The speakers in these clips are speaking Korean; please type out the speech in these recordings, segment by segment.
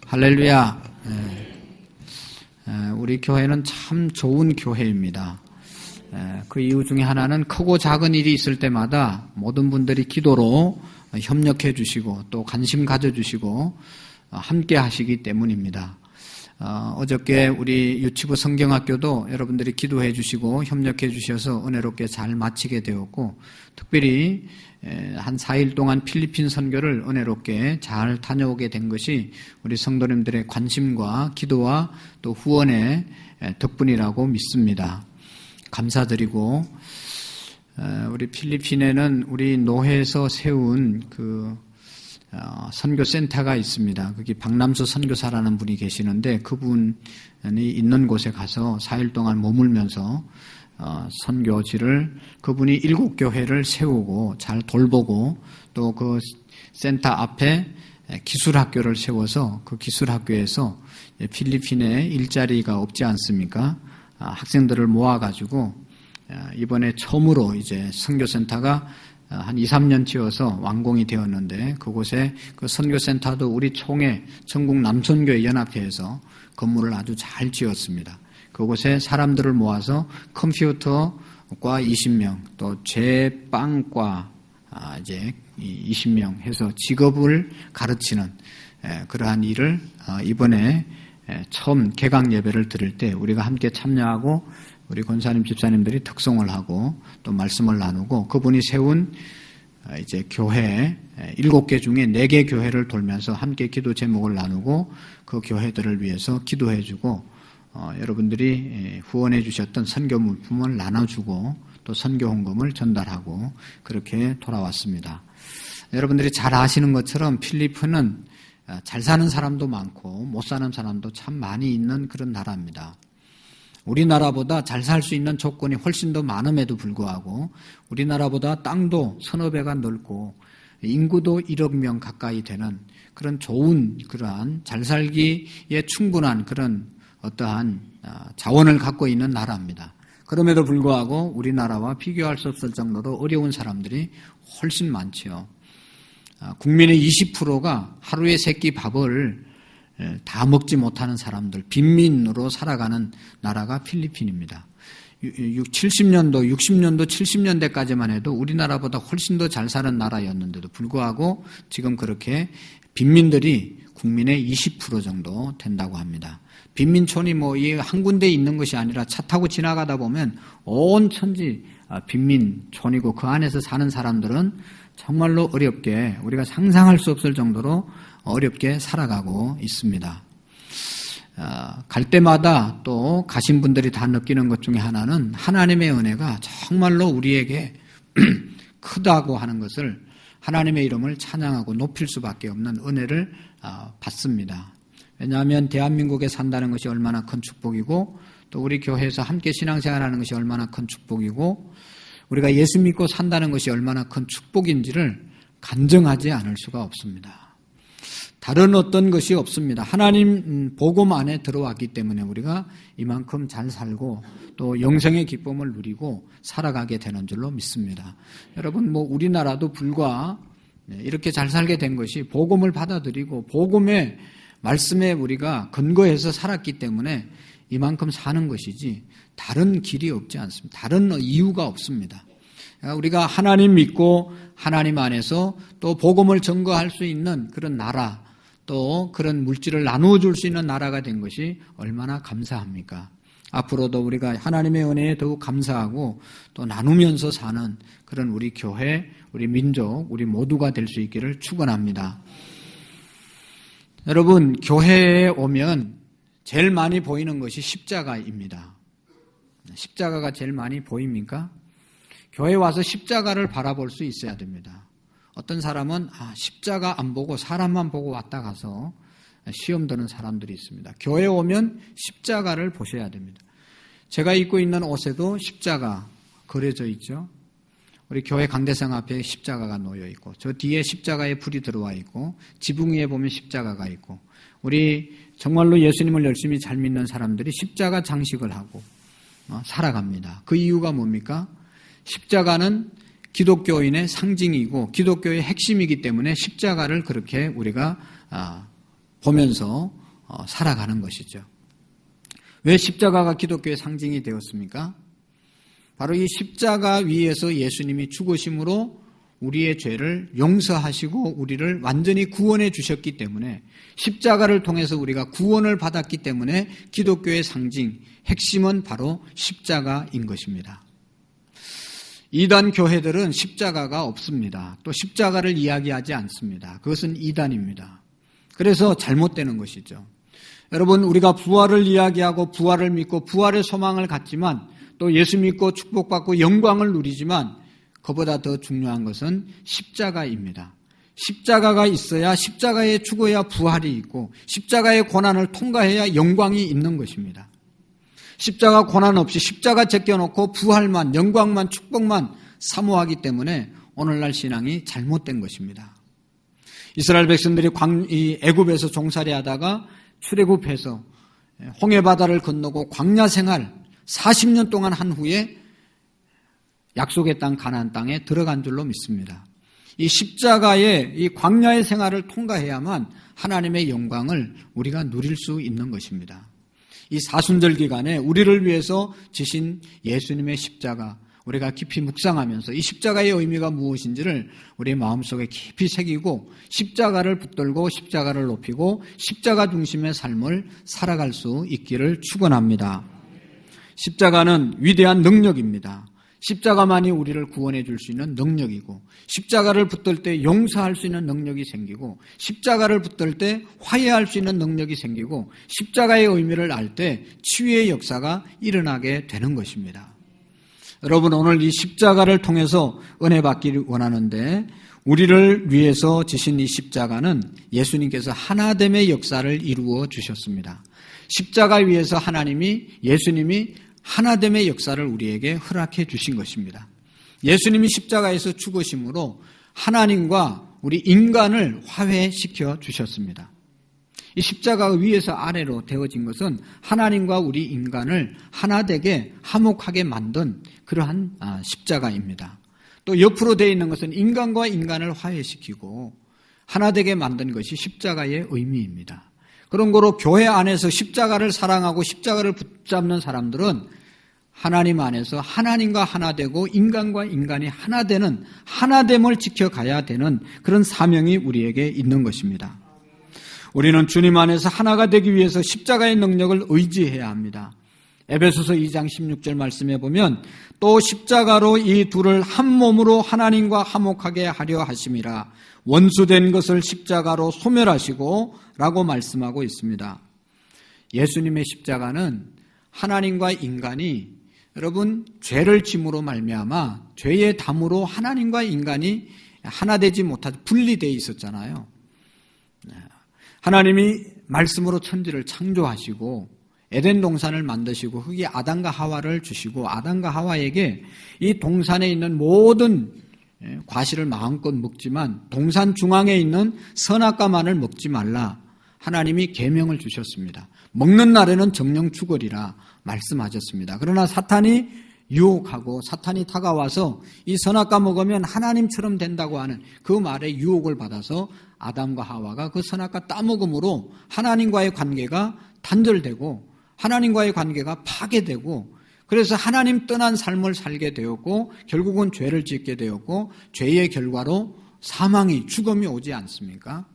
할렐루야. 우리 교회는 참 좋은 교회입니다. 그 이유 중에 하나는 크고 작은 일이 있을 때마다 모든 분들이 기도로 협력해 주시고 또 관심 가져주시고 함께 하시기 때문입니다. 어저께 우리 유치부 성경학교도 여러분들이 기도해 주시고 협력해 주셔서 은혜롭게 잘 마치게 되었고, 특별히 한 4일 동안 필리핀 선교를 은혜롭게 잘 다녀오게 된 것이 우리 성도님들의 관심과 기도와 또 후원의 덕분이라고 믿습니다. 감사드리고, 우리 필리핀에는 우리 노회에서 세운 선교센터가 있습니다. 거기 박남수 선교사라는 분이 계시는데 그분이 있는 곳에 가서 4일 동안 머물면서 선교지를 그분이 7교회를 세우고 잘 돌보고 또 그 센터 앞에 기술학교를 세워서 그 기술학교에서 필리핀에 일자리가 없지 않습니까? 학생들을 모아가지고 이번에 처음으로 이제 선교센터가 한 2, 3년 지어서 완공이 되었는데, 그곳에 그 선교센터도 우리 총회 전국 남선교회 연합회에서 건물을 아주 잘 지었습니다. 그곳에 사람들을 모아서 컴퓨터과 20명, 또 제빵과 이제 20명 해서 직업을 가르치는 그러한 일을 이번에 처음 개강 예배를 드릴 때 우리가 함께 참여하고 우리 권사님, 집사님들이 특송을 하고 또 말씀을 나누고, 그분이 세운 이제 교회 7개 중에 4개 교회를 돌면서 함께 기도 제목을 나누고 그 교회들을 위해서 기도해주고, 여러분들이 후원해 주셨던 선교 물품을 나눠주고 또 선교 헌금을 전달하고 그렇게 돌아왔습니다. 여러분들이 잘 아시는 것처럼 필리핀은 잘 사는 사람도 많고 못 사는 사람도 참 많이 있는 그런 나라입니다. 우리나라보다 잘 살 수 있는 조건이 훨씬 더 많음에도 불구하고 우리나라보다 땅도 서너 배가 넓고 인구도 1억 명 가까이 되는 그런 좋은 그러한 잘 살기에 충분한 그런 어떠한 자원을 갖고 있는 나라입니다. 그럼에도 불구하고 우리나라와 비교할 수 없을 정도로 어려운 사람들이 훨씬 많지요. 국민의 20%가 하루에 3끼 밥을 다 먹지 못하는 사람들, 빈민으로 살아가는 나라가 필리핀입니다. 70년도, 60년도, 70년대까지만 해도 우리나라보다 훨씬 더 잘 사는 나라였는데도 불구하고 지금 그렇게 빈민들이 국민의 20% 정도 된다고 합니다. 빈민촌이 이 한 군데 있는 것이 아니라 차 타고 지나가다 보면 온 천지 빈민촌이고 그 안에서 사는 사람들은 정말로 어렵게, 우리가 상상할 수 없을 정도로 어렵게 살아가고 있습니다. 갈 때마다 또 가신 분들이 다 느끼는 것 중에 하나는 하나님의 은혜가 정말로 우리에게 크다고 하는 것을, 하나님의 이름을 찬양하고 높일 수밖에 없는 은혜를 받습니다. 왜냐하면 대한민국에 산다는 것이 얼마나 큰 축복이고 또 우리 교회에서 함께 신앙생활하는 것이 얼마나 큰 축복이고 우리가 예수 믿고 산다는 것이 얼마나 큰 축복인지를 간증하지 않을 수가 없습니다. 다른 어떤 것이 없습니다. 하나님 복음 안에 들어왔기 때문에 우리가 이만큼 잘 살고 또 영생의 기쁨을 누리고 살아가게 되는 줄로 믿습니다. 여러분, 우리나라도 불과 이렇게 잘 살게 된 것이 복음을 받아들이고 복음의 말씀에 우리가 근거해서 살았기 때문에 이만큼 사는 것이지 다른 길이 없지 않습니다. 다른 이유가 없습니다. 우리가 하나님 믿고 하나님 안에서 또 복음을 전거할 수 있는 그런 나라, 또 그런 물질을 나누어 줄 수 있는 나라가 된 것이 얼마나 감사합니까? 앞으로도 우리가 하나님의 은혜에 더욱 감사하고 또 나누면서 사는 그런 우리 교회, 우리 민족, 우리 모두가 될 수 있기를 축원합니다. 여러분, 교회에 오면 제일 많이 보이는 것이 십자가입니다. 십자가가 제일 많이 보입니까? 교회에 와서 십자가를 바라볼 수 있어야 됩니다. 어떤 사람은 십자가 안 보고 사람만 보고 왔다 가서 시험 드는 사람들이 있습니다. 교회에 오면 십자가를 보셔야 됩니다. 제가 입고 있는 옷에도 십자가 그려져 있죠. 우리 교회 강대상 앞에 십자가가 놓여 있고 저 뒤에 십자가에 불이 들어와 있고 지붕 위에 보면 십자가가 있고, 우리 정말로 예수님을 열심히 잘 믿는 사람들이 십자가 장식을 하고 살아갑니다. 그 이유가 뭡니까? 십자가는 기독교인의 상징이고 기독교의 핵심이기 때문에 십자가를 그렇게 우리가 보면서 살아가는 것이죠. 왜 십자가가 기독교의 상징이 되었습니까? 바로 이 십자가 위에서 예수님이 죽으심으로 우리의 죄를 용서하시고 우리를 완전히 구원해 주셨기 때문에, 십자가를 통해서 우리가 구원을 받았기 때문에 기독교의 상징, 핵심은 바로 십자가인 것입니다. 이단 교회들은 십자가가 없습니다. 또 십자가를 이야기하지 않습니다. 그것은 이단입니다. 그래서 잘못되는 것이죠. 여러분, 우리가 부활을 이야기하고 부활을 믿고 부활의 소망을 갖지만, 또 예수 믿고 축복받고 영광을 누리지만, 그보다 더 중요한 것은 십자가입니다. 십자가가 있어야, 십자가에 죽어야 부활이 있고, 십자가의 고난을 통과해야 영광이 있는 것입니다. 십자가 고난 없이 십자가 제껴놓고 부활만, 영광만, 축복만 사모하기 때문에 오늘날 신앙이 잘못된 것입니다. 이스라엘 백성들이 애굽에서 종살이 하다가 출애굽해서 홍해바다를 건너고 광야 생활 40년 동안 한 후에 약속의 땅 가나안 땅에 들어간 줄로 믿습니다. 이 십자가의 이 광야의 생활을 통과해야만 하나님의 영광을 우리가 누릴 수 있는 것입니다. 이 사순절 기간에 우리를 위해서 지신 예수님의 십자가, 우리가 깊이 묵상하면서 이 십자가의 의미가 무엇인지를 우리의 마음속에 깊이 새기고 십자가를 붙들고 십자가를 높이고 십자가 중심의 삶을 살아갈 수 있기를 축원합니다. 십자가는 위대한 능력입니다. 십자가만이 우리를 구원해 줄 수 있는 능력이고, 십자가를 붙들 때 용서할 수 있는 능력이 생기고, 십자가를 붙들 때 화해할 수 있는 능력이 생기고, 십자가의 의미를 알 때 치유의 역사가 일어나게 되는 것입니다. 여러분, 오늘 이 십자가를 통해서 은혜 받기를 원하는데, 우리를 위해서 지신 이 십자가는 예수님께서 하나됨의 역사를 이루어 주셨습니다. 십자가 위에서 예수님이 하나됨의 역사를 우리에게 허락해 주신 것입니다. 예수님이 십자가에서 죽으심으로 하나님과 우리 인간을 화해시켜 주셨습니다. 이 십자가 위에서 아래로 되어진 것은 하나님과 우리 인간을 하나되게 화목하게 만든 그러한 십자가입니다. 또 옆으로 되어 있는 것은 인간과 인간을 화해시키고 하나되게 만든 것이 십자가의 의미입니다. 그런 거로 교회 안에서 십자가를 사랑하고 십자가를 붙잡는 사람들은 하나님 안에서 하나님과 하나 되고 인간과 인간이 하나 되는, 하나됨을 지켜가야 되는 그런 사명이 우리에게 있는 것입니다. 우리는 주님 안에서 하나가 되기 위해서 십자가의 능력을 의지해야 합니다. 에베소서 2장 16절 말씀해 보면, 또 십자가로 이 둘을 한 몸으로 하나님과 화목하게 하려 하심이라, 원수된 것을 십자가로 소멸하시고 라고 말씀하고 있습니다. 예수님의 십자가는 하나님과 인간이, 여러분, 죄를 짐으로 말미암아 죄의 담으로 하나님과 인간이 하나 되지 못하고 분리되어 있었잖아요. 하나님이 말씀으로 천지를 창조하시고 에덴 동산을 만드시고 거기에 아담과 하와를 주시고 아담과 하와에게 이 동산에 있는 모든 과실을 마음껏 먹지만 동산 중앙에 있는 선악과만을 먹지 말라 하나님이 계명을 주셨습니다. 먹는 날에는 정령 죽으리라 말씀하셨습니다. 그러나 사탄이 유혹하고 사탄이 다가와서 이 선악과 먹으면 하나님처럼 된다고 하는 그 말에 유혹을 받아서 아담과 하와가 그 선악과 따먹음으로 하나님과의 관계가 단절되고 하나님과의 관계가 파괴되고, 그래서 하나님 떠난 삶을 살게 되었고 결국은 죄를 짓게 되었고 죄의 결과로 사망이, 죽음이 오지 않습니까?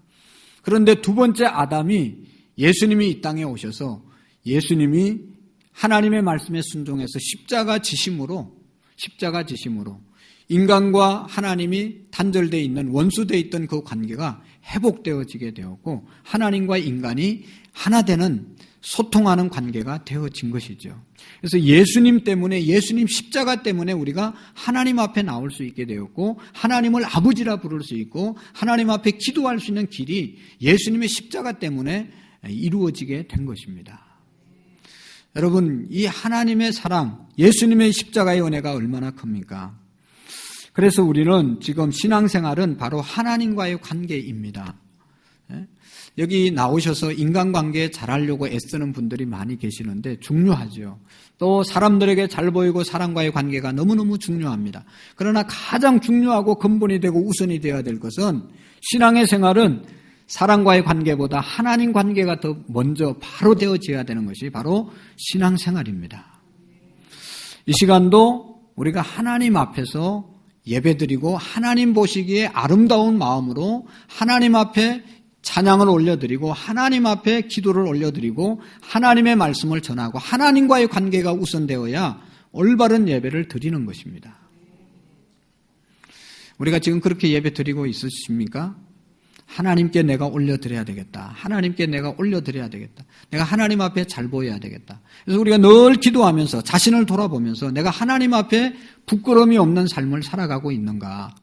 그런데 두 번째 아담이 예수님이 이 땅에 오셔서 예수님이 하나님의 말씀에 순종해서 십자가 지심으로 인간과 하나님이 단절되어 있는, 원수되어 있던 그 관계가 회복되어지게 되었고 하나님과 인간이 하나 되는, 소통하는 관계가 되어진 것이죠. 그래서 예수님 때문에, 예수님 십자가 때문에 우리가 하나님 앞에 나올 수 있게 되었고 하나님을 아버지라 부를 수 있고 하나님 앞에 기도할 수 있는 길이 예수님의 십자가 때문에 이루어지게 된 것입니다. 여러분, 이 하나님의 사랑, 예수님의 십자가의 은혜가 얼마나 큽니까? 그래서 우리는 지금 신앙생활은 바로 하나님과의 관계입니다. 여기 나오셔서 인간관계 잘하려고 애쓰는 분들이 많이 계시는데 중요하죠. 또 사람들에게 잘 보이고 사람과의 관계가 너무너무 중요합니다. 그러나 가장 중요하고 근본이 되고 우선이 되어야 될 것은, 신앙의 생활은 사람과의 관계보다 하나님 관계가 더 먼저 바로 되어져야 되는 것이 바로 신앙생활입니다. 이 시간도 우리가 하나님 앞에서 예배드리고 하나님 보시기에 아름다운 마음으로 하나님 앞에 찬양을 올려드리고 하나님 앞에 기도를 올려드리고 하나님의 말씀을 전하고 하나님과의 관계가 우선되어야 올바른 예배를 드리는 것입니다. 우리가 지금 그렇게 예배 드리고 있으십니까? 하나님께 내가 올려드려야 되겠다. 하나님께 내가 올려드려야 되겠다. 내가 하나님 앞에 잘 보여야 되겠다. 그래서 우리가 늘 기도하면서 자신을 돌아보면서 내가 하나님 앞에 부끄러움이 없는 삶을 살아가고 있는가.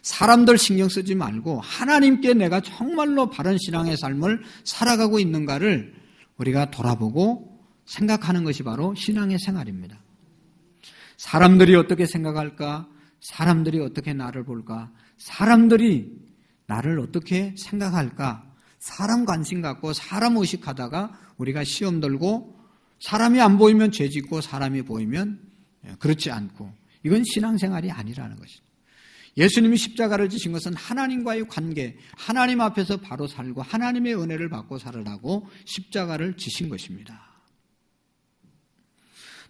사람들 신경 쓰지 말고 하나님께 내가 정말로 바른 신앙의 삶을 살아가고 있는가를 우리가 돌아보고 생각하는 것이 바로 신앙의 생활입니다. 사람들이 어떻게 생각할까? 사람들이 어떻게 나를 볼까? 사람들이 나를 어떻게 생각할까? 사람 관심 갖고 사람 의식하다가 우리가 시험 들고 사람이 안 보이면 죄 짓고 사람이 보이면 그렇지 않고 이건 신앙생활이 아니라는 것이죠. 예수님이 십자가를 지신 것은 하나님과의 관계, 하나님 앞에서 바로 살고 하나님의 은혜를 받고 살으라고 십자가를 지신 것입니다.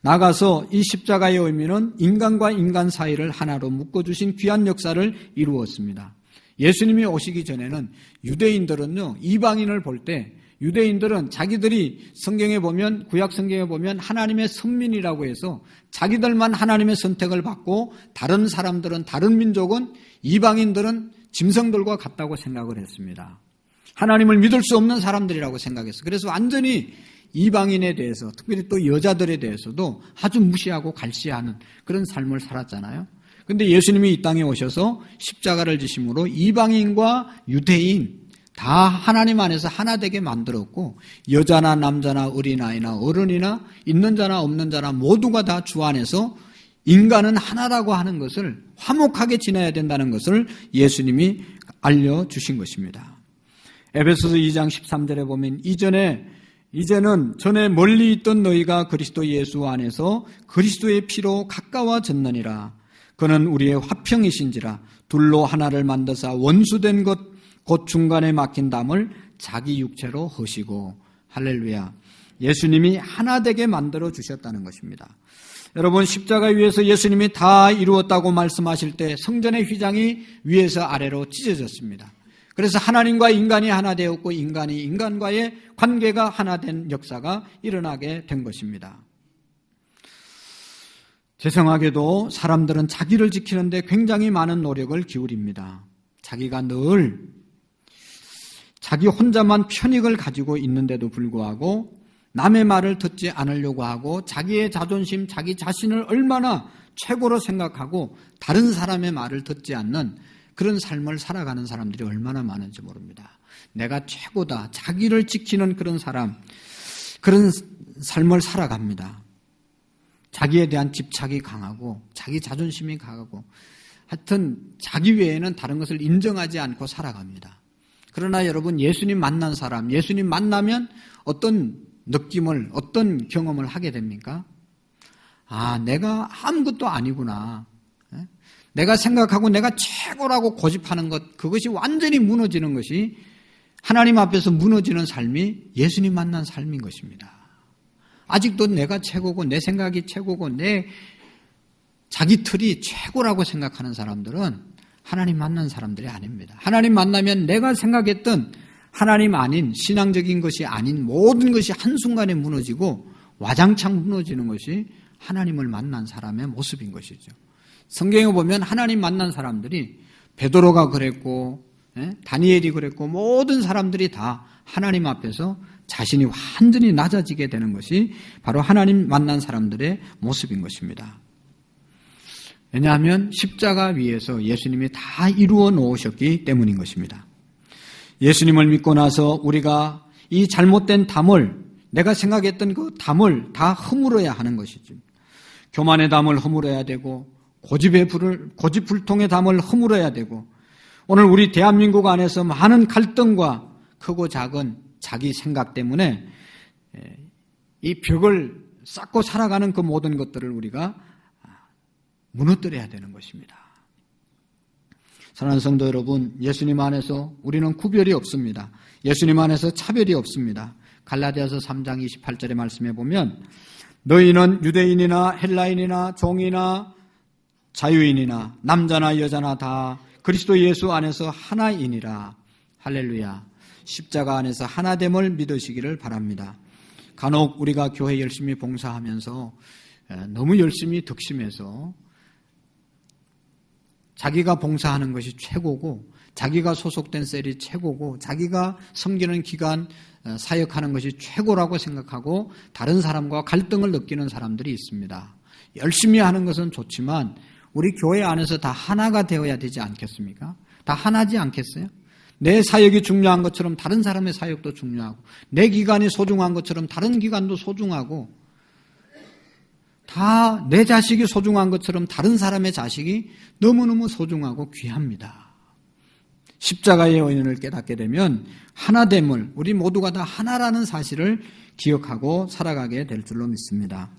나가서 이 십자가의 의미는 인간과 인간 사이를 하나로 묶어주신 귀한 역사를 이루었습니다. 예수님이 오시기 전에는 유대인들은요, 이방인을 볼 때 유대인들은 자기들이 성경에 보면, 구약 성경에 보면 하나님의 선민이라고 해서 자기들만 하나님의 선택을 받고 다른 사람들은, 다른 민족은, 이방인들은 짐승들과 같다고 생각을 했습니다. 하나님을 믿을 수 없는 사람들이라고 생각했어요. 그래서 완전히 이방인에 대해서, 특별히 또 여자들에 대해서도 아주 무시하고 갈시하는 그런 삶을 살았잖아요. 그런데 예수님이 이 땅에 오셔서 십자가를 지심으로 이방인과 유대인 다 하나님 안에서 하나 되게 만들었고 여자나 남자나 어린아이나 어른이나 있는 자나 없는 자나 모두가 다 주 안에서 인간은 하나라고 하는 것을 화목하게 지내야 된다는 것을 예수님이 알려주신 것입니다. 에베소서 2장 13절에 보면 이제는 전에 멀리 있던 너희가 그리스도 예수 안에서 그리스도의 피로 가까워졌느니라. 그는 우리의 화평이신지라. 둘로 하나를 만드사 원수된 것 곧 중간에 막힌 담을 자기 육체로 허시고. 할렐루야. 예수님이 하나 되게 만들어 주셨다는 것입니다. 여러분, 십자가 위에서 예수님이 다 이루었다고 말씀하실 때 성전의 휘장이 위에서 아래로 찢어졌습니다. 그래서 하나님과 인간이 하나 되었고 인간이 인간과의 관계가 하나 된 역사가 일어나게 된 것입니다. 죄송하게도 사람들은 자기를 지키는데 굉장히 많은 노력을 기울입니다. 자기가 늘 자기 혼자만 편익을 가지고 있는데도 불구하고 남의 말을 듣지 않으려고 하고 자기의 자존심, 자기 자신을 얼마나 최고로 생각하고 다른 사람의 말을 듣지 않는 그런 삶을 살아가는 사람들이 얼마나 많은지 모릅니다. 내가 최고다, 자기를 지키는 그런 사람, 그런 삶을 살아갑니다. 자기에 대한 집착이 강하고 자기 자존심이 강하고 하여튼 자기 외에는 다른 것을 인정하지 않고 살아갑니다. 그러나 여러분, 예수님 만난 사람, 예수님 만나면 어떤 느낌을, 어떤 경험을 하게 됩니까? 아, 내가 아무것도 아니구나. 내가 생각하고 내가 최고라고 고집하는 것, 그것이 완전히 무너지는 것이 하나님 앞에서 무너지는 삶이 예수님 만난 삶인 것입니다. 아직도 내가 최고고 내 생각이 최고고 내 자기 틀이 최고라고 생각하는 사람들은 하나님 만난 사람들이 아닙니다. 하나님 만나면 내가 생각했던 하나님 아닌, 신앙적인 것이 아닌 모든 것이 한순간에 무너지고 와장창 무너지는 것이 하나님을 만난 사람의 모습인 것이죠. 성경에 보면 하나님 만난 사람들이 베드로가 그랬고 다니엘이 그랬고 모든 사람들이 다 하나님 앞에서 자신이 완전히 낮아지게 되는 것이 바로 하나님 만난 사람들의 모습인 것입니다. 왜냐하면 십자가 위에서 예수님이 다 이루어 놓으셨기 때문인 것입니다. 예수님을 믿고 나서 우리가 이 잘못된 담을, 내가 생각했던 그 담을 다 허물어야 하는 것이죠. 교만의 담을 허물어야 되고 고집불통의 담을 허물어야 되고 오늘 우리 대한민국 안에서 많은 갈등과 크고 작은 자기 생각 때문에 이 벽을 쌓고 살아가는 그 모든 것들을 우리가 무너뜨려야 되는 것입니다. 사랑하는 성도 여러분, 예수님 안에서 우리는 구별이 없습니다. 예수님 안에서 차별이 없습니다. 갈라디아서 3장 28절의 말씀에 보면 너희는 유대인이나 헬라인이나 종이나 자유인이나 남자나 여자나 다 그리스도 예수 안에서 하나이니라. 할렐루야. 십자가 안에서 하나됨을 믿으시기를 바랍니다. 간혹 우리가 교회 열심히 봉사하면서 너무 열심히 득심해서 자기가 봉사하는 것이 최고고 자기가 소속된 셀이 최고고 자기가 섬기는 기관 사역하는 것이 최고라고 생각하고 다른 사람과 갈등을 느끼는 사람들이 있습니다. 열심히 하는 것은 좋지만 우리 교회 안에서 다 하나가 되어야 되지 않겠습니까? 다 하나지 않겠어요? 내 사역이 중요한 것처럼 다른 사람의 사역도 중요하고 내 기관이 소중한 것처럼 다른 기관도 소중하고 다 내 자식이 소중한 것처럼 다른 사람의 자식이 너무너무 소중하고 귀합니다. 십자가의 원인을 깨닫게 되면 하나됨을 우리 모두가 다 하나라는 사실을 기억하고 살아가게 될 줄로 믿습니다.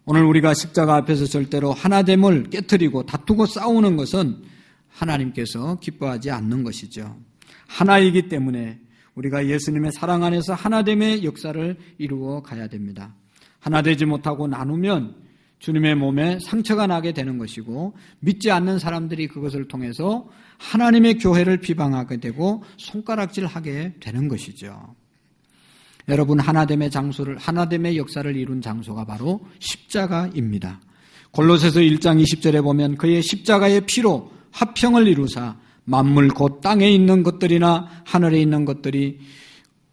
오늘 우리가 십자가 앞에서 절대로 하나됨을 깨트리고 다투고 싸우는 것은 하나님께서 기뻐하지 않는 것이죠. 하나이기 때문에 우리가 예수님의 사랑 안에서 하나됨의 역사를 이루어 가야 됩니다. 하나 되지 못하고 나누면 주님의 몸에 상처가 나게 되는 것이고 믿지 않는 사람들이 그것을 통해서 하나님의 교회를 비방하게 되고 손가락질하게 되는 것이죠. 여러분, 하나됨의 역사를 이룬 장소가 바로 십자가입니다. 골로새서 1장 20절에 보면 그의 십자가의 피로 화평을 이루사 만물 곧 땅에 있는 것들이나 하늘에 있는 것들이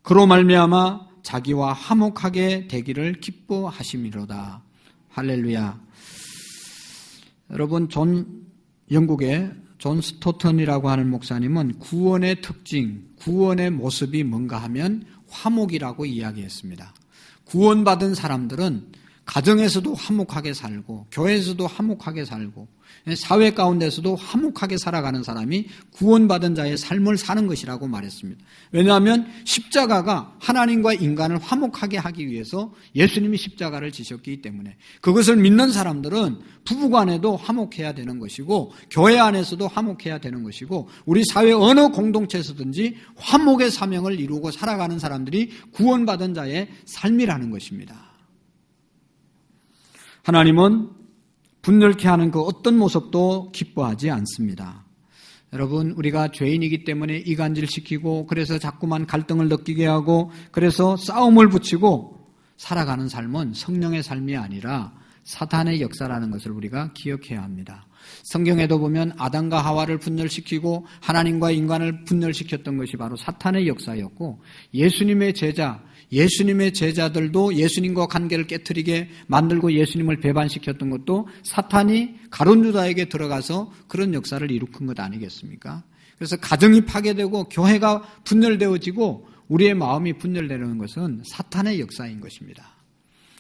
그로 말미암아 자기와 화목하게 되기를 기뻐하심이로다. 할렐루야. 여러분, 영국의 존 스토턴이라고 하는 목사님은 구원의 특징, 구원의 모습이 뭔가 하면 화목이라고 이야기했습니다. 구원받은 사람들은 가정에서도 화목하게 살고 교회에서도 화목하게 살고 사회 가운데서도 화목하게 살아가는 사람이 구원받은 자의 삶을 사는 것이라고 말했습니다. 왜냐하면 십자가가 하나님과 인간을 화목하게 하기 위해서 예수님이 십자가를 지셨기 때문에 그것을 믿는 사람들은 부부간에도 화목해야 되는 것이고 교회 안에서도 화목해야 되는 것이고 우리 사회 어느 공동체에서든지 화목의 사명을 이루고 살아가는 사람들이 구원받은 자의 삶이라는 것입니다. 하나님은 분열케 하는 그 어떤 모습도 기뻐하지 않습니다. 여러분, 우리가 죄인이기 때문에 이간질시키고 그래서 자꾸만 갈등을 느끼게 하고 그래서 싸움을 붙이고 살아가는 삶은 성령의 삶이 아니라 사탄의 역사라는 것을 우리가 기억해야 합니다. 성경에도 보면 아담과 하와를 분열시키고 하나님과 인간을 분열시켰던 것이 바로 사탄의 역사였고 예수님의 제자들도 예수님과 관계를 깨트리게 만들고 예수님을 배반시켰던 것도 사탄이 가룟 유다에게 들어가서 그런 역사를 일으킨 것 아니겠습니까? 그래서 가정이 파괴되고 교회가 분열되어지고 우리의 마음이 분열되는 것은 사탄의 역사인 것입니다.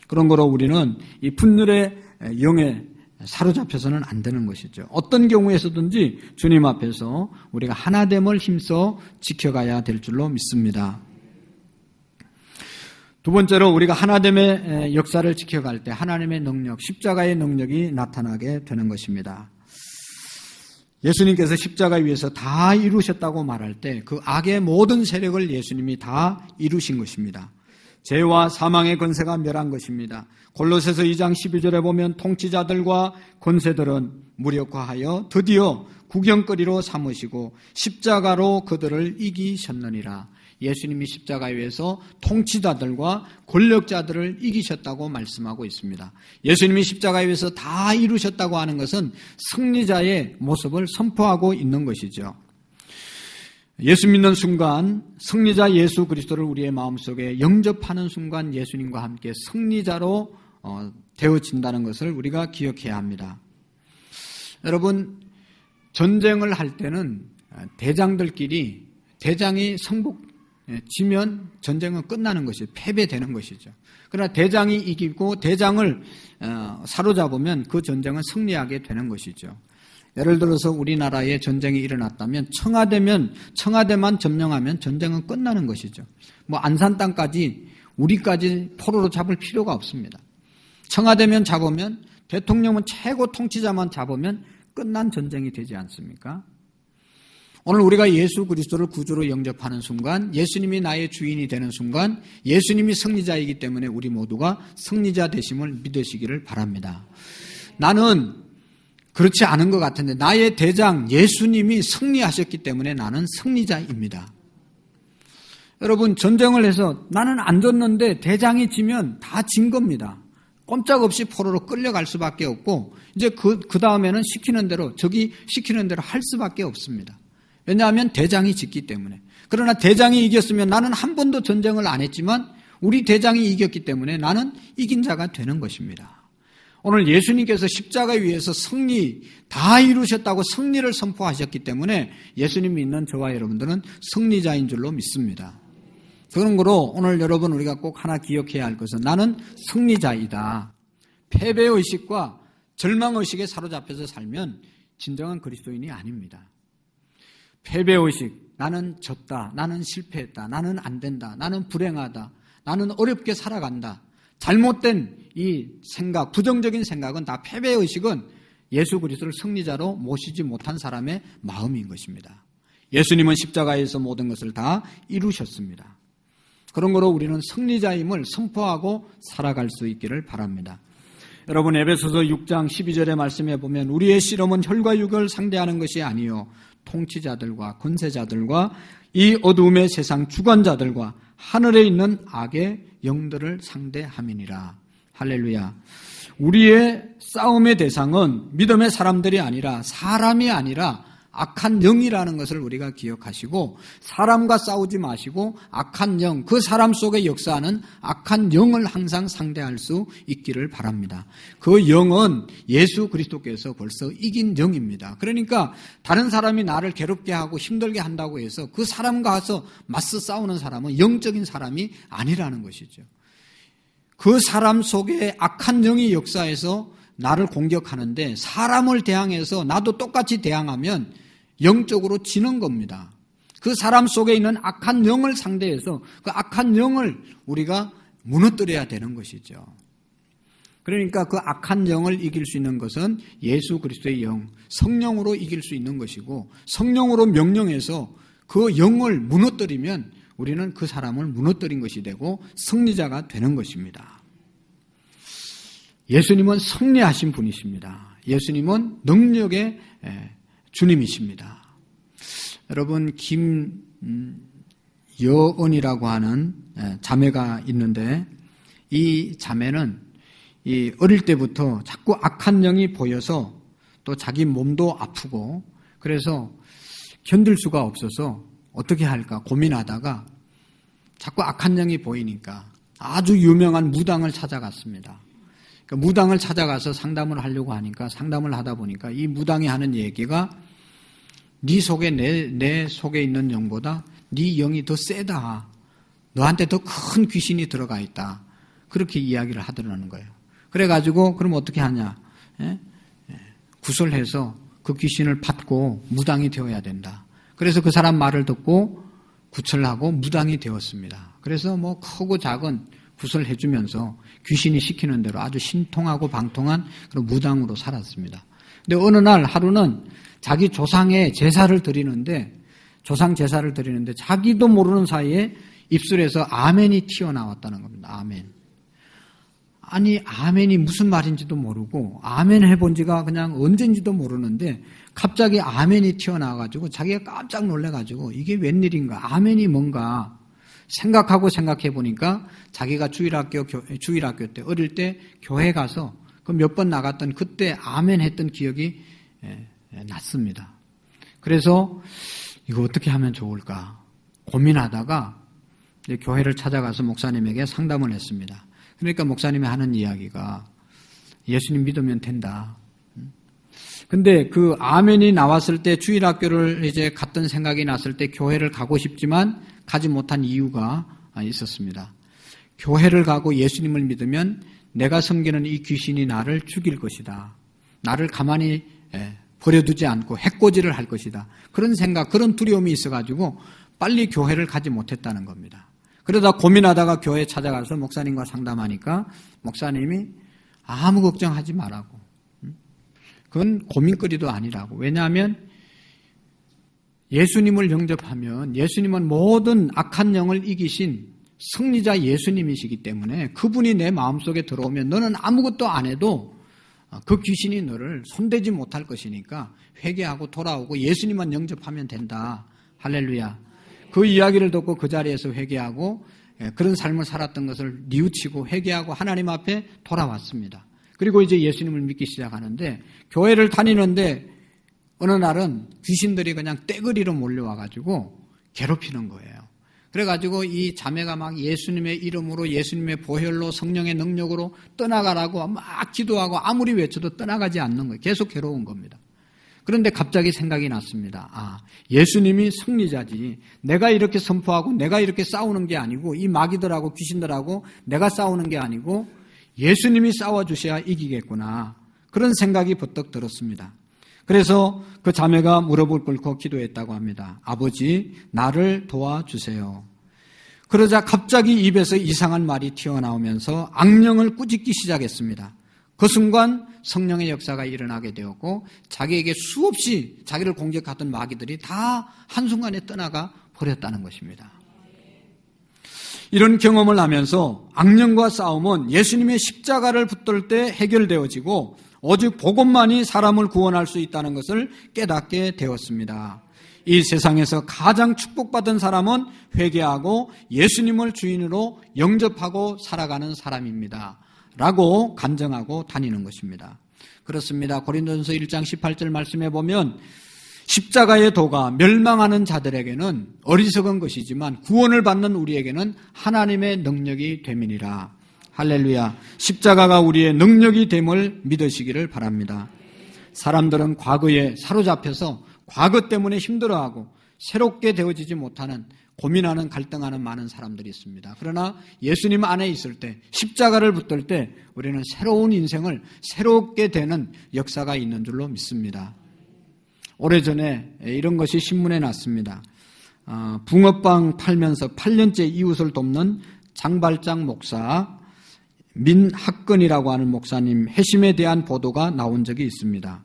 그런 거로 우리는 이 분열의 영에 사로잡혀서는 안 되는 것이죠. 어떤 경우에서든지 주님 앞에서 우리가 하나됨을 힘써 지켜가야 될 줄로 믿습니다. 두 번째로 우리가 하나됨의 역사를 지켜갈 때 하나님의 능력, 십자가의 능력이 나타나게 되는 것입니다. 예수님께서 십자가 위에서 다 이루셨다고 말할 때 그 악의 모든 세력을 예수님이 다 이루신 것입니다. 죄와 사망의 권세가 멸한 것입니다. 골로새서 2장 12절에 보면 통치자들과 권세들은 무력화하여 드디어 구경거리로 삼으시고 십자가로 그들을 이기셨느니라. 예수님이 십자가 위에서 통치자들과 권력자들을 이기셨다고 말씀하고 있습니다. 예수님이 십자가 위에서 다 이루셨다고 하는 것은 승리자의 모습을 선포하고 있는 것이죠. 예수 믿는 순간 승리자 예수 그리스도를 우리의 마음속에 영접하는 순간 예수님과 함께 승리자로 되어진다는 것을 우리가 기억해야 합니다. 여러분, 전쟁을 할 때는 대장들끼리 대장이 지면 전쟁은 끝나는 것이죠. 패배되는 것이죠. 그러나 대장이 이기고 대장을 사로잡으면 그 전쟁은 승리하게 되는 것이죠. 예를 들어서 우리나라에 전쟁이 일어났다면 청와대만 점령하면 전쟁은 끝나는 것이죠. 안산 땅까지 우리까지 포로로 잡을 필요가 없습니다. 청와대면 잡으면 대통령은 최고 통치자만 잡으면 끝난 전쟁이 되지 않습니까? 오늘 우리가 예수 그리스도를 구주로 영접하는 순간, 예수님이 나의 주인이 되는 순간, 예수님이 승리자이기 때문에 우리 모두가 승리자 되심을 믿으시기를 바랍니다. 나는 그렇지 않은 것 같은데 나의 대장 예수님이 승리하셨기 때문에 나는 승리자입니다. 여러분, 전쟁을 해서 나는 안 졌는데 대장이 지면 다 진 겁니다. 꼼짝없이 포로로 끌려갈 수밖에 없고, 이제 그 다음에는 시키는 대로, 적이 시키는 대로 할 수밖에 없습니다. 왜냐하면 대장이 졌기 때문에. 그러나 대장이 이겼으면 나는 한 번도 전쟁을 안 했지만 우리 대장이 이겼기 때문에 나는 이긴 자가 되는 것입니다. 오늘 예수님께서 십자가 위에서 승리 다 이루셨다고 승리를 선포하셨기 때문에 예수님 믿는 저와 여러분들은 승리자인 줄로 믿습니다. 그러므로 오늘 여러분 우리가 꼭 하나 기억해야 할 것은 나는 승리자이다. 패배의식과 절망의식에 사로잡혀서 살면 진정한 그리스도인이 아닙니다. 패배의식, 나는 졌다, 나는 실패했다, 나는 안 된다, 나는 불행하다, 나는 어렵게 살아간다. 잘못된 이 생각, 부정적인 생각은 다 패배의식은 예수 그리스도를 승리자로 모시지 못한 사람의 마음인 것입니다. 예수님은 십자가에서 모든 것을 다 이루셨습니다. 그러므로 우리는 승리자임을 선포하고 살아갈 수 있기를 바랍니다. 여러분, 에베소서 6장 12절의 말씀에 보면 우리의 씨름은 혈과 육을 상대하는 것이 아니요 통치자들과 권세자들과 이 어두움의 세상 주관자들과 하늘에 있는 악의 영들을 상대함이니라. 할렐루야. 우리의 싸움의 대상은 믿음의 사람들이 아니라 사람이 아니라 악한 영이라는 것을 우리가 기억하시고, 사람과 싸우지 마시고 악한 영, 그 사람 속에 역사하는 악한 영을 항상 상대할 수 있기를 바랍니다. 그 영은 예수 그리스도께서 벌써 이긴 영입니다. 그러니까 다른 사람이 나를 괴롭게 하고 힘들게 한다고 해서 그 사람과 가서 맞서 싸우는 사람은 영적인 사람이 아니라는 것이죠. 그 사람 속에 악한 영이 역사해서 나를 공격하는데 사람을 대항해서 나도 똑같이 대항하면 영적으로 지는 겁니다. 그 사람 속에 있는 악한 영을 상대해서 그 악한 영을 우리가 무너뜨려야 되는 것이죠. 그러니까 그 악한 영을 이길 수 있는 것은 예수 그리스도의 영, 성령으로 이길 수 있는 것이고, 성령으로 명령해서 그 영을 무너뜨리면 우리는 그 사람을 무너뜨린 것이 되고 승리자가 되는 것입니다. 예수님은 승리하신 분이십니다. 예수님은 능력의 주님이십니다. 여러분, 김여은이라고 하는 자매가 있는데, 이 자매는 이 어릴 때부터 자꾸 악한 영이 보여서 또 자기 몸도 아프고 그래서 견딜 수가 없어서 어떻게 할까 고민하다가 자꾸 악한 영이 보이니까 아주 유명한 무당을 찾아갔습니다. 그러니까 무당을 찾아가서 상담을 하려고 하니까 상담을 하다 보니까 이 무당이 하는 얘기가 네 속에 내 속에 있는 영보다 네 영이 더 세다. 너한테 더 큰 귀신이 들어가 있다. 그렇게 이야기를 하더라는 거예요. 그래가지고 그럼 어떻게 하냐? 구설해서 그 귀신을 받고 무당이 되어야 된다. 그래서 그 사람 말을 듣고 구설하고 무당이 되었습니다. 그래서 뭐 크고 작은 구설해주면서 귀신이 시키는 대로 아주 신통하고 방통한 그런 무당으로 살았습니다. 근데 어느 날 하루는 자기 조상의 제사를 드리는데 자기도 모르는 사이에 입술에서 아멘이 튀어나왔다는 겁니다. 아멘. 아니, 아멘이 무슨 말인지도 모르고 아멘 해본 지가 그냥 언젠지도 모르는데 갑자기 아멘이 튀어나와가지고 자기가 깜짝 놀래가지고 이게 웬일인가, 아멘이 뭔가 생각해 보니까 자기가 주일학교 때 어릴 때 교회 가서 그 몇 번 나갔던 그때 아멘 했던 기억이 났습니다. 그래서 이거 어떻게 하면 좋을까 고민하다가 교회를 찾아가서 목사님에게 상담을 했습니다. 그러니까 목사님이 하는 이야기가 예수님 믿으면 된다. 근데 그 아멘이 나왔을 때 주일학교를 이제 갔던 생각이 났을 때 교회를 가고 싶지만 가지 못한 이유가 있었습니다. 교회를 가고 예수님을 믿으면 내가 섬기는 이 귀신이 나를 죽일 것이다. 나를 가만히 버려두지 않고 해코지를 할 것이다. 그런 생각, 그런 두려움이 있어가지고 빨리 교회를 가지 못했다는 겁니다. 그러다 고민하다가 교회에 찾아가서 목사님과 상담하니까 목사님이 아무 걱정하지 말라고. 그건 고민거리도 아니라고. 왜냐하면 예수님을 영접하면 예수님은 모든 악한 영을 이기신 승리자 예수님이시기 때문에 그분이 내 마음속에 들어오면 너는 아무것도 안 해도 그 귀신이 너를 손대지 못할 것이니까 회개하고 돌아오고 예수님만 영접하면 된다. 할렐루야. 그 이야기를 듣고 그 자리에서 회개하고 그런 삶을 살았던 것을 뉘우치고 회개하고 하나님 앞에 돌아왔습니다. 그리고 이제 예수님을 믿기 시작하는데 교회를 다니는데 어느 날은 귀신들이 그냥 떼거리로 몰려와가지고 괴롭히는 거예요. 그래가지고 이 자매가 막 예수님의 이름으로 예수님의 보혈로 성령의 능력으로 떠나가라고 막 기도하고 아무리 외쳐도 떠나가지 않는 거예요. 계속 괴로운 겁니다. 그런데 갑자기 생각이 났습니다. 예수님이 승리자지. 내가 이렇게 선포하고 내가 이렇게 싸우는 게 아니고 이 마귀들하고 귀신들하고 내가 싸우는 게 아니고 예수님이 싸워주셔야 이기겠구나. 그런 생각이 버떡 들었습니다. 그래서 그 자매가 무릎을 꿇고 기도했다고 합니다. 아버지, 나를 도와주세요. 그러자 갑자기 입에서 이상한 말이 튀어나오면서 악령을 꾸짖기 시작했습니다. 그 순간 성령의 역사가 일어나게 되었고 자기에게 수없이 자기를 공격하던 마귀들이 다 한순간에 떠나가 버렸다는 것입니다. 이런 경험을 하면서 악령과 싸움은 예수님의 십자가를 붙들 때 해결되어지고 오직 복음만이 사람을 구원할 수 있다는 것을 깨닫게 되었습니다. 이 세상에서 가장 축복받은 사람은 회개하고 예수님을 주인으로 영접하고 살아가는 사람입니다. 라고 간증하고 다니는 것입니다. 그렇습니다. 고린도전서 1장 18절 말씀해 보면 십자가의 도가 멸망하는 자들에게는 어리석은 것이지만 구원을 받는 우리에게는 하나님의 능력이 됨이니라. 할렐루야. 십자가가 우리의 능력이 됨을 믿으시기를 바랍니다. 사람들은 과거에 사로잡혀서 과거 때문에 힘들어하고 새롭게 되어지지 못하는 고민하는 갈등하는 많은 사람들이 있습니다. 그러나 예수님 안에 있을 때 십자가를 붙들 때 우리는 새로운 인생을 새롭게 되는 역사가 있는 줄로 믿습니다. 오래전에 이런 것이 신문에 났습니다. 붕어빵 팔면서 8년째 이웃을 돕는 장발장 목사 민학근이라고 하는 목사님 회심에 대한 보도가 나온 적이 있습니다.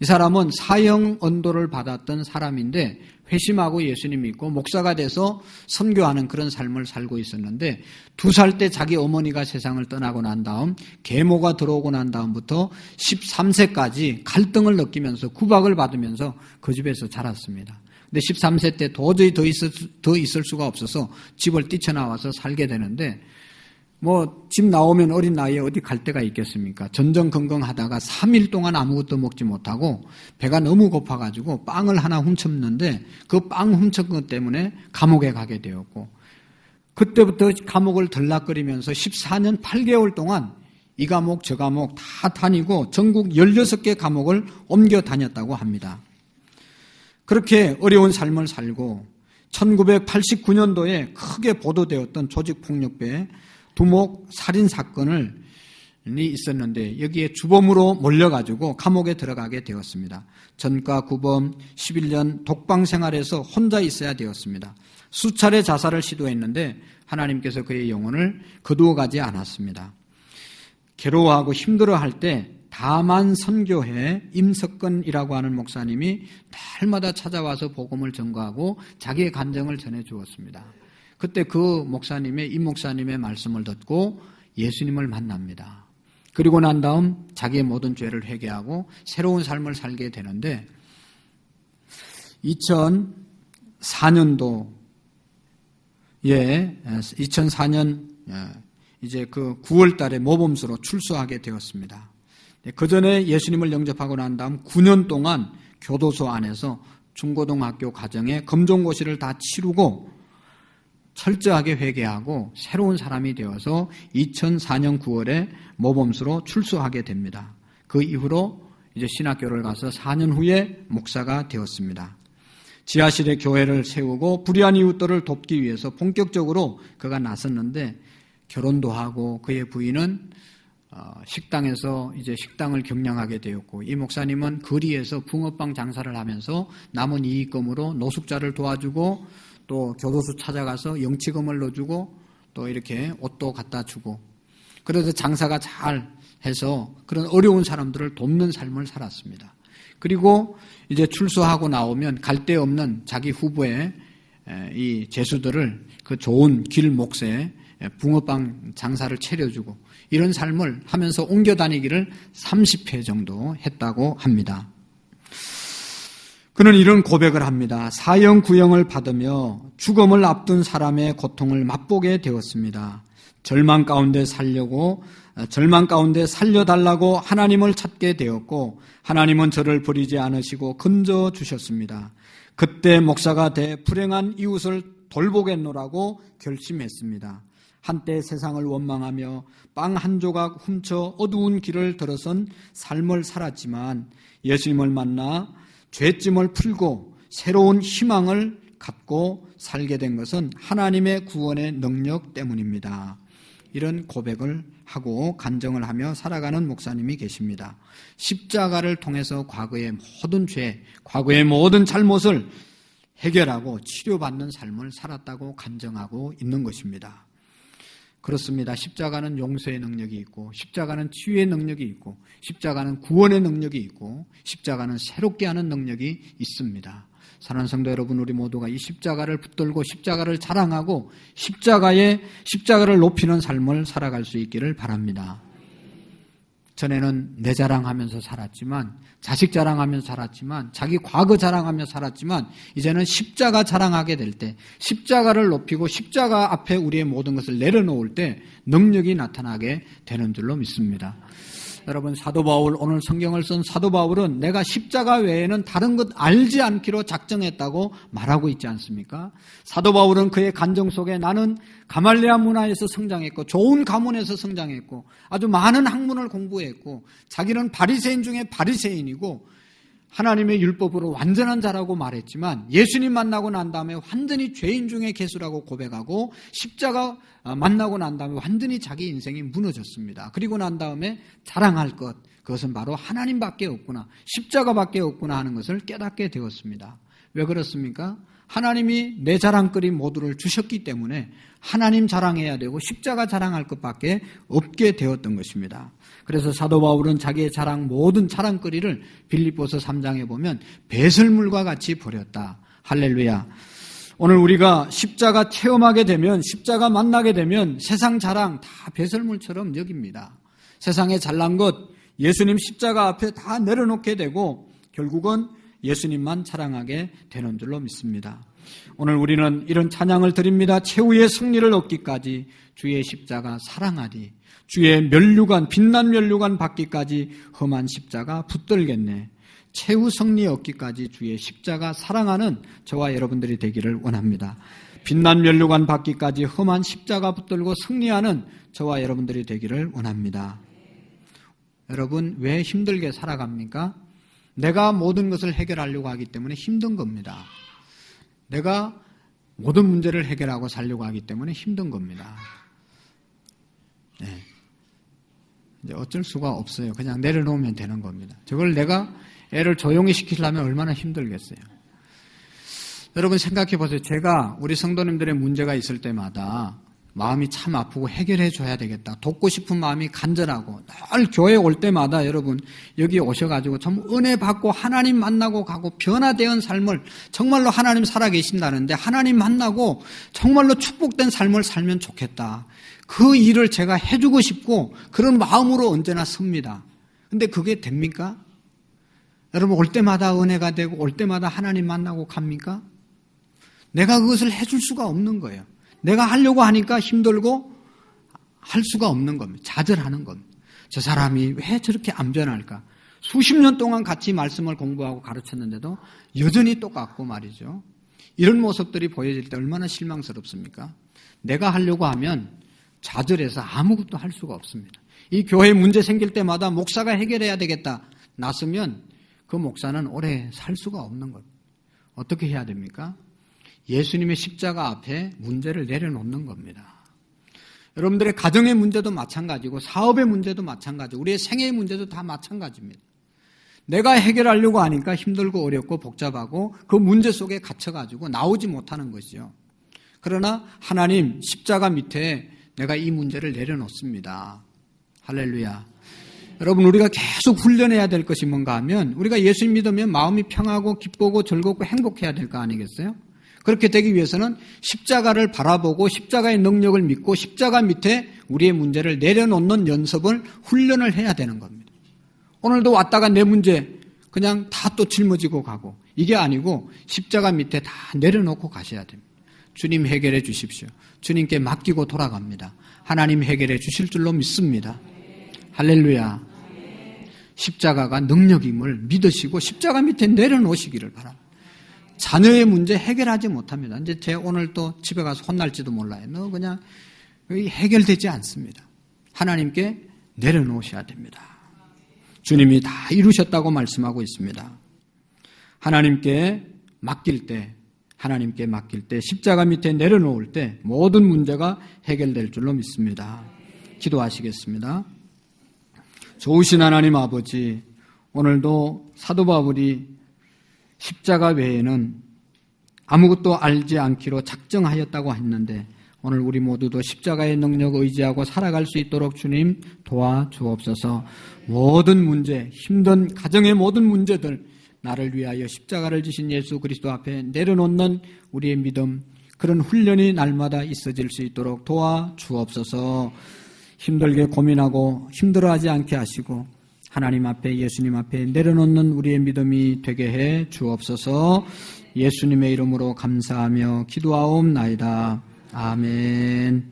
이 사람은 사형 언도를 받았던 사람인데 회심하고 예수님 믿고 목사가 돼서 선교하는 그런 삶을 살고 있었는데 2살 때 자기 어머니가 세상을 떠나고 난 다음 계모가 들어오고 난 다음부터 13세까지 갈등을 느끼면서 구박을 받으면서 그 집에서 자랐습니다. 근데 13세 때 도저히 더 있을 수가 없어서 집을 뛰쳐나와서 살게 되는데 집 나오면 어린 나이에 어디 갈 데가 있겠습니까? 전전긍긍하다가 3일 동안 아무것도 먹지 못하고 배가 너무 고파가지고 빵을 하나 훔쳤는데 그 빵 훔친 것 때문에 감옥에 가게 되었고 그때부터 감옥을 들락거리면서 14년 8개월 동안 이 감옥 저 감옥 다 다니고 전국 16개 감옥을 옮겨 다녔다고 합니다. 그렇게 어려운 삶을 살고 1989년도에 크게 보도되었던 조직폭력배 두목 살인 사건이 있었는데 여기에 주범으로 몰려가지고 감옥에 들어가게 되었습니다. 전과 구범 11년 독방 생활에서 혼자 있어야 되었습니다. 수차례 자살을 시도했는데 하나님께서 그의 영혼을 거두어가지 않았습니다. 괴로워하고 힘들어할 때 다만 선교회 임석근이라고 하는 목사님이 날마다 찾아와서 복음을 전가하고 자기의 간증을 전해주었습니다. 그때 이 목사님의 말씀을 듣고 예수님을 만납니다. 그리고 난 다음 자기의 모든 죄를 회개하고 새로운 삶을 살게 되는데 2004년 이제 그 9월 달에 모범수로 출소하게 되었습니다. 그 전에 예수님을 영접하고 난 다음 9년 동안 교도소 안에서 중고등학교 과정에 검정고시를 다 치르고 철저하게 회개하고 새로운 사람이 되어서 2004년 9월에 모범수로 출소하게 됩니다. 그 이후로 이제 신학교를 가서 4년 후에 목사가 되었습니다. 지하실에 교회를 세우고 불의한 이웃들을 돕기 위해서 본격적으로 그가 나섰는데 결혼도 하고 그의 부인은 식당에서 이제 식당을 경영하게 되었고 이 목사님은 거리에서 붕어빵 장사를 하면서 남은 이익금으로 노숙자를 도와주고 또 교도소 찾아가서 영치금을 넣어주고 또 이렇게 옷도 갖다 주고 그래서 장사가 잘 해서 그런 어려운 사람들을 돕는 삶을 살았습니다. 그리고 이제 출소하고 나오면 갈 데 없는 자기 후보의 이 제수들을 그 좋은 길 몫에 붕어빵 장사를 차려주고 이런 삶을 하면서 옮겨 다니기를 30회 정도 했다고 합니다. 그는 이런 고백을 합니다. 사형 구형을 받으며 죽음을 앞둔 사람의 고통을 맛보게 되었습니다. 절망 가운데 살려달라고 하나님을 찾게 되었고 하나님은 저를 버리지 않으시고 건져 주셨습니다. 그때 목사가 돼 불행한 이웃을 돌보겠노라고 결심했습니다. 한때 세상을 원망하며 빵 한 조각 훔쳐 어두운 길을 들어선 삶을 살았지만 예수님을 만나 죄짐을 풀고 새로운 희망을 갖고 살게 된 것은 하나님의 구원의 능력 때문입니다. 이런 고백을 하고 간증을 하며 살아가는 목사님이 계십니다. 십자가를 통해서 과거의 모든 죄, 과거의 모든 잘못을 해결하고 치료받는 삶을 살았다고 간증하고 있는 것입니다. 그렇습니다. 십자가는 용서의 능력이 있고 십자가는 치유의 능력이 있고 십자가는 구원의 능력이 있고 십자가는 새롭게 하는 능력이 있습니다. 사랑하는 성도 여러분, 우리 모두가 이 십자가를 붙들고 십자가를 자랑하고 십자가를 높이는 삶을 살아갈 수 있기를 바랍니다. 전에는 내 자랑하면서 살았지만, 자식 자랑하면서 살았지만, 자기 과거 자랑하며 살았지만, 이제는 십자가 자랑하게 될 때, 십자가를 높이고 십자가 앞에 우리의 모든 것을 내려놓을 때 능력이 나타나게 되는 줄로 믿습니다. 여러분, 사도 바울, 오늘 성경을 쓴 사도 바울은 내가 십자가 외에는 다른 것 알지 않기로 작정했다고 말하고 있지 않습니까? 사도 바울은 그의 간증 속에 나는 가말리아 문화에서 성장했고 좋은 가문에서 성장했고 아주 많은 학문을 공부했고 자기는 바리새인 중에 바리새인이고 하나님의 율법으로 완전한 자라고 말했지만 예수님 만나고 난 다음에 완전히 죄인 중에 괴수라고 고백하고 십자가 만나고 난 다음에 완전히 자기 인생이 무너졌습니다. 그리고 난 다음에 자랑할 것, 그것은 바로 하나님밖에 없구나, 십자가밖에 없구나 하는 것을 깨닫게 되었습니다. 왜 그렇습니까? 하나님이 내 자랑거리 모두를 주셨기 때문에 하나님 자랑해야 되고 십자가 자랑할 것밖에 없게 되었던 것입니다. 그래서 사도 바울은 자기의 모든 자랑거리를 빌립보서 3장에 보면 배설물과 같이 버렸다. 할렐루야. 오늘 우리가 십자가 체험하게 되면, 십자가 만나게 되면 세상 자랑 다 배설물처럼 여깁니다. 세상에 잘난 것, 예수님 십자가 앞에 다 내려놓게 되고 결국은 예수님만 자랑하게 되는 줄로 믿습니다. 오늘 우리는 이런 찬양을 드립니다. 최후의 승리를 얻기까지 주의 십자가 사랑하리, 주의 면류관, 빛난 면류관 받기까지 험한 십자가 붙들겠네. 최후 승리 얻기까지 주의 십자가 사랑하는 저와 여러분들이 되기를 원합니다. 빛난 면류관 받기까지 험한 십자가 붙들고 승리하는 저와 여러분들이 되기를 원합니다. 여러분, 왜 힘들게 살아갑니까? 내가 모든 것을 해결하려고 하기 때문에 힘든 겁니다. 내가 모든 문제를 해결하고 살려고 하기 때문에 힘든 겁니다. 네. 이제 어쩔 수가 없어요. 그냥 내려놓으면 되는 겁니다. 저걸 내가 애를 조용히 시키려면 얼마나 힘들겠어요. 여러분 생각해 보세요. 제가 우리 성도님들의 문제가 있을 때마다 마음이 참 아프고 해결해 줘야 되겠다, 돕고 싶은 마음이 간절하고 늘 교회 올 때마다 여러분 여기 오셔가지고 좀 은혜 받고 하나님 만나고 가고 변화되은 삶을, 정말로 하나님 살아계신다는데 하나님 만나고 정말로 축복된 삶을 살면 좋겠다, 그 일을 제가 해주고 싶고 그런 마음으로 언제나 섭니다. 근데 그게 됩니까? 여러분 올 때마다 은혜가 되고 올 때마다 하나님 만나고 갑니까? 내가 그것을 해줄 수가 없는 거예요. 내가 하려고 하니까 힘들고 할 수가 없는 겁니다. 좌절하는 겁니다. 저 사람이 왜 저렇게 안 변할까? 수십 년 동안 같이 말씀을 공부하고 가르쳤는데도 여전히 똑같고 말이죠. 이런 모습들이 보여질 때 얼마나 실망스럽습니까? 내가 하려고 하면 좌절해서 아무것도 할 수가 없습니다. 이 교회에 문제 생길 때마다 목사가 해결해야 되겠다 나서면 그 목사는 오래 살 수가 없는 겁니다. 어떻게 해야 됩니까? 예수님의 십자가 앞에 문제를 내려놓는 겁니다. 여러분들의 가정의 문제도 마찬가지고 사업의 문제도 마찬가지고 우리의 생애의 문제도 다 마찬가지입니다. 내가 해결하려고 하니까 힘들고 어렵고 복잡하고 그 문제 속에 갇혀가지고 나오지 못하는 것이죠. 그러나 하나님 십자가 밑에 내가 이 문제를 내려놓습니다. 할렐루야. 여러분, 우리가 계속 훈련해야 될 것이 뭔가 하면 우리가 예수 믿으면 마음이 평하고 기쁘고 즐겁고 행복해야 될 거 아니겠어요? 그렇게 되기 위해서는 십자가를 바라보고 십자가의 능력을 믿고 십자가 밑에 우리의 문제를 내려놓는 연습을 훈련을 해야 되는 겁니다. 오늘도 왔다가 내 문제 그냥 다 또 짊어지고 가고 이게 아니고 십자가 밑에 다 내려놓고 가셔야 됩니다. 주님 해결해 주십시오. 주님께 맡기고 돌아갑니다. 하나님 해결해 주실 줄로 믿습니다. 할렐루야. 십자가가 능력임을 믿으시고 십자가 밑에 내려놓으시기를 바랍니다. 자녀의 문제 해결하지 못합니다. 이제 제 오늘 또 집에 가서 혼날지도 몰라요. 너 그냥 해결되지 않습니다. 하나님께 내려놓으셔야 됩니다. 주님이 다 이루셨다고 말씀하고 있습니다. 하나님께 맡길 때 십자가 밑에 내려놓을 때 모든 문제가 해결될 줄로 믿습니다. 기도하시겠습니다. 좋으신 하나님 아버지, 오늘도 사도 바울이 십자가 외에는 아무것도 알지 않기로 작정하였다고 했는데 오늘 우리 모두도 십자가의 능력 의지하고 살아갈 수 있도록 주님 도와주옵소서. 모든 문제, 힘든 가정의 모든 문제들, 나를 위하여 십자가를 지신 예수 그리스도 앞에 내려놓는 우리의 믿음, 그런 훈련이 날마다 있어질 수 있도록 도와주옵소서. 힘들게 고민하고 힘들어하지 않게 하시고 하나님 앞에 예수님 앞에 내려놓는 우리의 믿음이 되게 해 주옵소서. 예수님의 이름으로 감사하며 기도하옵나이다. 아멘.